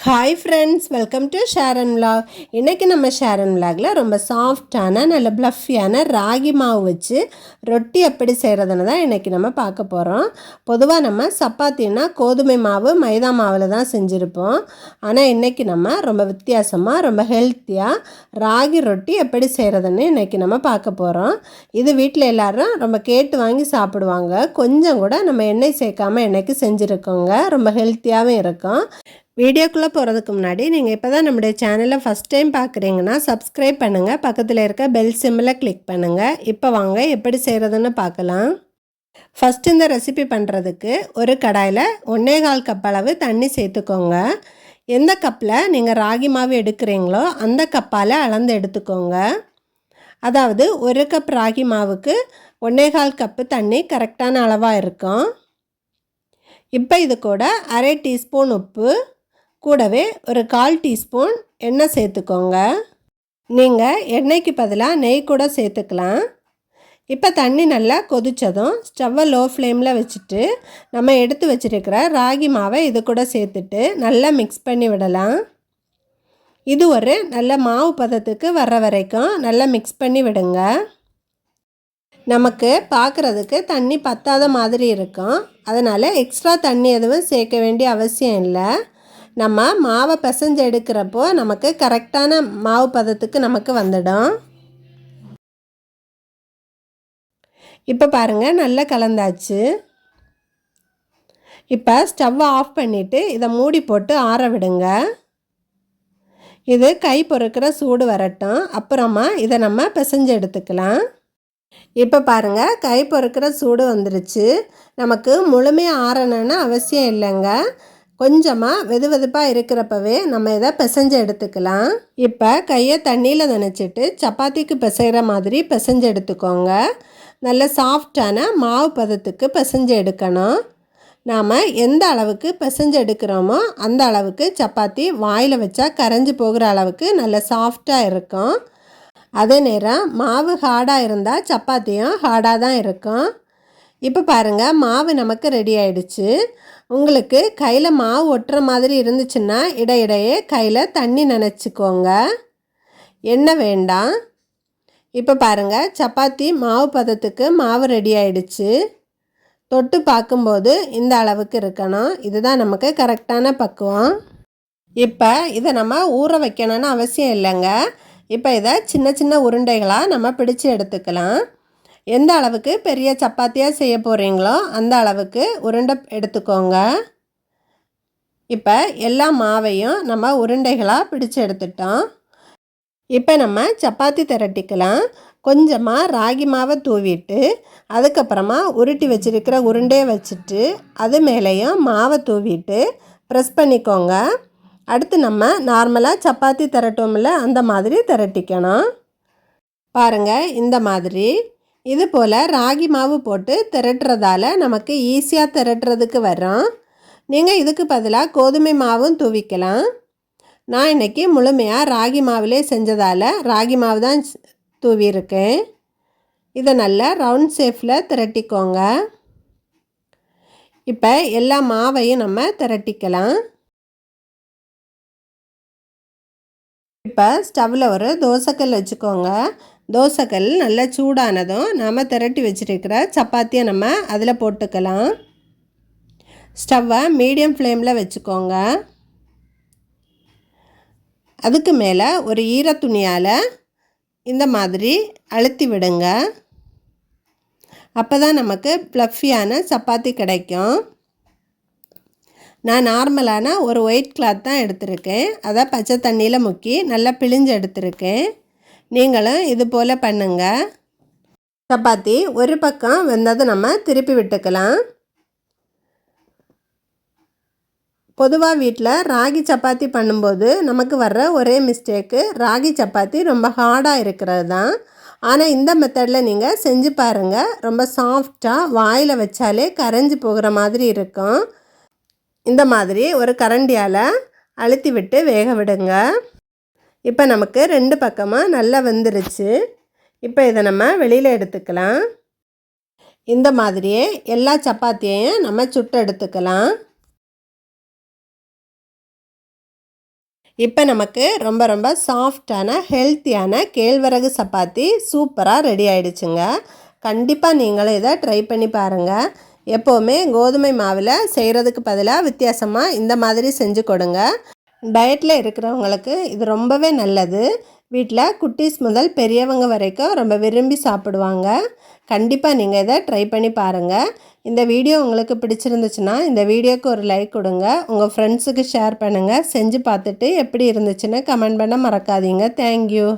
Hi friends, welcome to Sharon vlog. இன்றைக்கி நம்ம ஷேரன் விலாகில் ரொம்ப சாஃப்டான நல்ல ப்ளஃபியான ராகி மாவு வச்சு ரொட்டி எப்படி செய்கிறதுன்னு தான் இன்றைக்கி நம்ம பார்க்க போகிறோம். பொதுவாக நம்ம சப்பாத்தின்னா கோதுமை மாவு மைதா மாவில் தான் செஞ்சுருப்போம். ஆனால் இன்றைக்கி நம்ம ரொம்ப வித்தியாசமாக ரொம்ப ஹெல்த்தியாக ராகி ரொட்டி எப்படி செய்கிறதுன்னு இன்றைக்கி நம்ம பார்க்க போகிறோம். இது வீட்டில் எல்லோரும் ரொம்ப கேட்டு வாங்கி சாப்பிடுவாங்க. கொஞ்சம் கூட நம்ம எண்ணெய் சேர்க்காமல் இன்றைக்கி செஞ்சுருக்கோங்க. ரொம்ப ஹெல்த்தியாகவும் இருக்கும். வீடியோக்குள்ளே போகிறதுக்கு முன்னாடி நீங்கள் இப்போ தான் நம்முடைய சேனலை ஃபஸ்ட் டைம் பார்க்குறீங்கன்னா சப்ஸ்கிரைப் பண்ணுங்கள், பக்கத்தில் இருக்க பெல் சிம்மில் கிளிக் பண்ணுங்கள். இப்போ வாங்க எப்படி செய்கிறதுன்னு பார்க்கலாம். ஃபஸ்ட்டு இந்த ரெசிபி பண்ணுறதுக்கு ஒரு கடாயில் 1.25 கப் அளவு தண்ணி சேர்த்துக்கோங்க. எந்த கப்பில் நீங்கள் ராகி மாவு எடுக்கிறீங்களோ அந்த கப்பால் அளந்து எடுத்துக்கோங்க. அதாவது ஒரு கப் ராகி மாவுக்கு 1.25 கப்பு தண்ணி கரெக்டான அளவாக இருக்கும். இப்போ இது கூட அரை டீஸ்பூன் உப்பு, கூடவே ஒரு 1/4 டீஸ்பூன் எண்ணெய் சேர்த்துக்கோங்க. நீங்கள் எண்ணெய்க்கு பதிலாக நெய் கூட சேர்த்துக்கலாம். இப்போ தண்ணி நல்லா கொதித்ததும் ஸ்டவ்வை லோ ஃப்ளேமில் வச்சுட்டு நம்ம எடுத்து வச்சுருக்கிற ராகி மாவை இது கூட சேர்த்துட்டு நல்லா மிக்ஸ் பண்ணி விடலாம். இது ஒரு நல்ல மாவு பதத்துக்கு வர்ற வரைக்கும் நல்லா மிக்ஸ் பண்ணி விடுங்க. நமக்கு பார்க்குறதுக்கு தண்ணி பத்தாத மாதிரி இருக்கும். அதனால் எக்ஸ்ட்ரா தண்ணி எதுவும் சேர்க்க வேண்டிய அவசியம் இல்லை. நம்ம மாவை பிசைஞ்சு எடுக்கிறப்போ நமக்கு கரெக்டான மாவு பதத்துக்கு நமக்கு வந்துடும். இப்போ பாருங்கள், நல்லா கலந்தாச்சு. இப்போ ஸ்டவ்வை ஆஃப் பண்ணிவிட்டு இதை மூடி போட்டு ஆற விடுங்க. இது கை பொறுக்கிற சூடு வரட்டும். அப்புறமா இதை நம்ம பிசைஞ்சு எடுத்துக்கலாம். இப்போ பாருங்கள், கை பொறுக்கிற சூடு வந்துருச்சு. நமக்கு முழுமையாக ஆறணுன்னு அவசியம் இல்லைங்க. கொஞ்சமாக வெது வெதுப்பாக இருக்கிறப்பவே நம்ம இதை பிசைஞ்சு எடுத்துக்கலாம். இப்போ கையை தண்ணியில் நனைச்சிட்டு சப்பாத்திக்கு பிசைகிற மாதிரி பிசைஞ்சு எடுத்துக்கோங்க. நல்ல சாஃப்டான மாவு பதத்துக்கு பிசைஞ்சு எடுக்கணும். நாம் எந்த அளவுக்கு பிசைஞ்சு எடுக்கிறோமோ அந்த அளவுக்கு சப்பாத்தி வாயில் வச்சா கரைஞ்சி போகிற அளவுக்கு நல்ல சாஃப்டாக இருக்கும். அதே நேரம் மாவு ஹார்டாக இருந்தால் சப்பாத்தியும் ஹார்டாக தான் இருக்கும். இப்போ பாருங்கள், மாவு நமக்கு ரெடி ஆகிடுச்சு. உங்களுக்கு கையில் மாவு ஒட்டுற மாதிரி இருந்துச்சுன்னா இடையிடையே கையில் தண்ணி நனைச்சிக்கோங்க, எண்ணெய் வேண்டாம். இப்போ பாருங்கள், சப்பாத்தி மாவு பதத்துக்கு மாவு ரெடி ஆகிடுச்சு. தொட்டு பார்க்கும்போது இந்த அளவுக்கு இருக்கணும். இதுதான் நமக்கு கரெக்டான பக்குவம். இப்போ இதை நம்ம ஊற வைக்கணும்னு அவசியம் இல்லைங்க. இப்போ இதை சின்ன சின்ன உருண்டைகளாக நம்ம பிடிச்சு எடுத்துக்கலாம். எந்த அளவுக்கு பெரிய சப்பாத்தியாக செய்ய போகிறீங்களோ அந்த அளவுக்கு உருண்டை எடுத்துக்கோங்க. இப்போ எல்லா மாவையும் நம்ம உருண்டைகளாக பிடிச்சு எடுத்துட்டோம். இப்போ நம்ம சப்பாத்தி திரட்டிக்கலாம். கொஞ்சமாக ராகி மாவை தூவிட்டு அதுக்கப்புறமா உருட்டி வச்சுருக்கிற உருண்டையை வச்சுட்டு அது மேலேயும் மாவை தூவிட்டு ப்ரெஸ் பண்ணிக்கோங்க. அடுத்து நம்ம நார்மலாக சப்பாத்தி திரட்டோம்ல அந்த மாதிரி திரட்டிக்கணும். பாருங்கள், இந்த மாதிரி இது போல் ராகி மாவு போட்டு திரட்டுறதால நமக்கு ஈஸியாக திரட்டுறதுக்கு வரும். நீங்கள் இதுக்கு பதிலாக கோதுமை மாவும் தூவிக்கலாம். நான் இன்றைக்கி முழுமையாக ராகி மாவிலே செஞ்சதால் ராகி மாவு தான் தூவியிருக்கேன். இதை நல்லா ரவுண்ட் ஷேப்பில் திரட்டிக்கோங்க. இப்போ எல்லா மாவையும் நம்ம திரட்டிக்கலாம். இப்போ ஸ்டவ்வில் ஒரு தோசைக்கல் வச்சுக்கோங்க. தோசைக்கல் நல்லா சூடானதும் நாம் திரட்டி வச்சுருக்கிற சப்பாத்தியை நம்ம அதில் போட்டுக்கலாம். ஸ்டவ்வை மீடியம் ஃப்ளேமில் வச்சுக்கோங்க. அதுக்கு மேலே ஒரு ஈரத்துணியால் இந்த மாதிரி அழுத்தி விடுங்க. அப்போ தான் நமக்கு ப்ளஃபியான சப்பாத்தி கிடைக்கும். நான் நார்மலான ஒரு ஒயிட் கிளாத் தான் எடுத்திருக்கேன். அதை பச்சை தண்ணியில் முக்கி நல்லா பிழிஞ்சு எடுத்திருக்கேன். நீங்களும் இது போல் பண்ணுங்கள். சப்பாத்தி ஒரு பக்கம் வெந்தது நம்ம திருப்பி விட்டுக்கலாம். பொதுவாக வீட்டில் ராகி சப்பாத்தி பண்ணும்போது நமக்கு வர்ற ஒரே மிஸ்டேக்கு ராகி சப்பாத்தி ரொம்ப ஹார்டாக இருக்கிறது தான். ஆனால் இந்த மெத்தடில் நீங்கள் செஞ்சு பாருங்கள். ரொம்ப சாஃப்டாக வாயில் வச்சாலே கரைஞ்சி போகிற மாதிரி இருக்கும். இந்த மாதிரி ஒரு கரண்டியால் அழுத்தி விட்டு வேக விடுங்க. இப்போ நமக்கு 2 பக்கமாக நல்லா வெந்துருச்சு. இப்போ இதை நம்ம வெளியில் எடுத்துக்கலாம். இந்த மாதிரியே எல்லா சப்பாத்தியையும் நம்ம சுட்டு எடுத்துக்கலாம். இப்போ நமக்கு ரொம்ப ரொம்ப சாஃப்டான ஹெல்த்தியான கேழ்வரகு சப்பாத்தி சூப்பராக ரெடி ஆயிடுச்சுங்க. கண்டிப்பாக நீங்களும் இதை ட்ரை பண்ணி பாருங்கள். எப்போவுமே கோதுமை மாவில் செய்கிறதுக்கு பதிலாக வித்தியாசமாக இந்த மாதிரி செஞ்சு கொடுங்க. டயட்டில் இருக்கிறவங்களுக்கு இது ரொம்பவே நல்லது. வீட்டில் குட்டீஸ் முதல் பெரியவங்க வரைக்கும் ரொம்ப விரும்பி சாப்பிடுவாங்க. கண்டிப்பாக நீங்கள் இதை ட்ரை பண்ணி பாருங்கள். இந்த வீடியோ உங்களுக்கு பிடிச்சிருந்துச்சுன்னா இந்த வீடியோக்கு ஒரு லைக் கொடுங்க. உங்கள் ஃப்ரெண்ட்ஸுக்கு ஷேர் பண்ணுங்கள். செஞ்சு பார்த்துட்டு எப்படி இருந்துச்சுன்னு கமெண்ட் பண்ண மறக்காதீங்க. தேங்க்யூ.